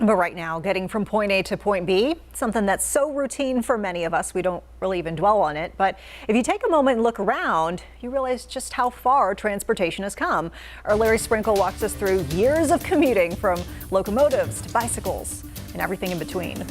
But right now, getting from point A to point B, something that's so routine for many of us, we don't really even dwell on it. But if you take a moment and look around, you realize just how far transportation has come. Our Larry Sprinkle walks us through years of commuting, from locomotives to bicycles and everything in between.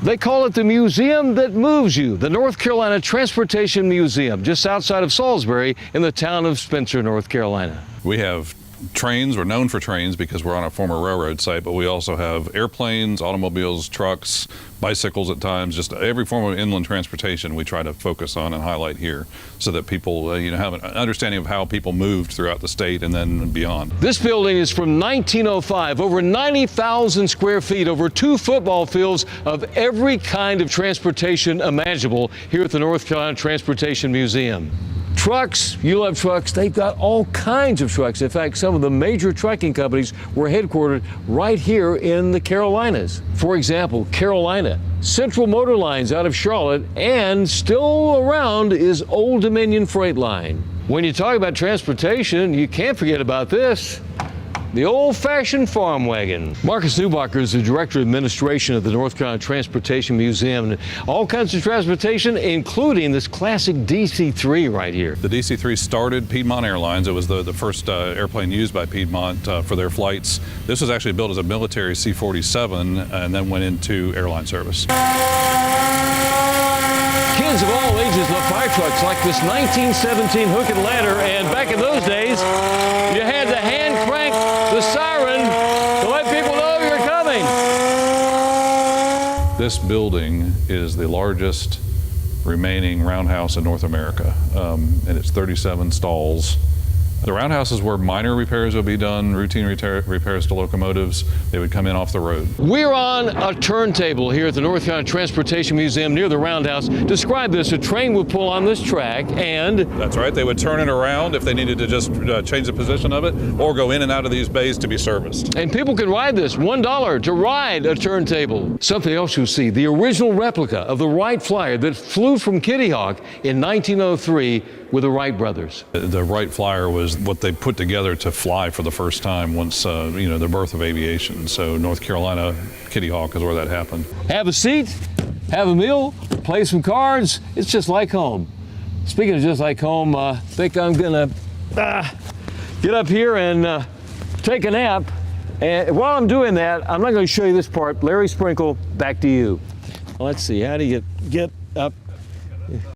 They call it the museum that moves you, the North Carolina Transportation Museum, just outside of Salisbury in the town of Spencer, North Carolina. We have trains. We're known for trains because we're on a former railroad site, but we also have airplanes, automobiles, trucks, bicycles at times, just every form of inland transportation we try to focus on and highlight here so that people have an understanding of how people moved throughout the state and then beyond. This building is from 1905, over 90,000 square feet, over 2 football fields of every kind of transportation imaginable here at the North Carolina Transportation Museum. Trucks, you love trucks, they've got all kinds of trucks. In fact, some of the major trucking companies were headquartered right here in the Carolinas. For example, Carolina, Central Motor Lines out of Charlotte, and still around is Old Dominion Freight Line. When you talk about transportation, you can't forget about this. The old-fashioned farm wagon. Marcus Neubacher is the Director of Administration of the North Carolina Transportation Museum. All kinds of transportation, including this classic DC-3 right here. The DC-3 started Piedmont Airlines. It was the first airplane used by Piedmont for their flights. This was actually built as a military C-47 and then went into airline service. Kids of all ages love fire trucks like this 1917 hook and ladder, and back in those days, you had to hand crank the siren to let people know you're coming. This building is the largest remaining roundhouse in North America, and it's 37 stalls. The roundhouse is where minor repairs would be done, routine repairs to locomotives. They would come in off the road. We're on a turntable here at the North Carolina Transportation Museum near the roundhouse. Describe this: a train would pull on this track and... That's right, they would turn it around if they needed to just change the position of it or go in and out of these bays to be serviced. And people can ride this, $1 to ride a turntable. Something else you'll see, the original replica of the Wright Flyer that flew from Kitty Hawk in 1903 with the Wright brothers. The Wright Flyer was what they put together to fly for the first time once, the birth of aviation. So North Carolina, Kitty Hawk is where that happened. Have a seat, have a meal, play some cards. It's just like home. Speaking of just like home, I think I'm gonna get up here and take a nap. And while I'm doing that, I'm not going to show you this part. Larry Sprinkle, back to you. Let's see, how do you get up?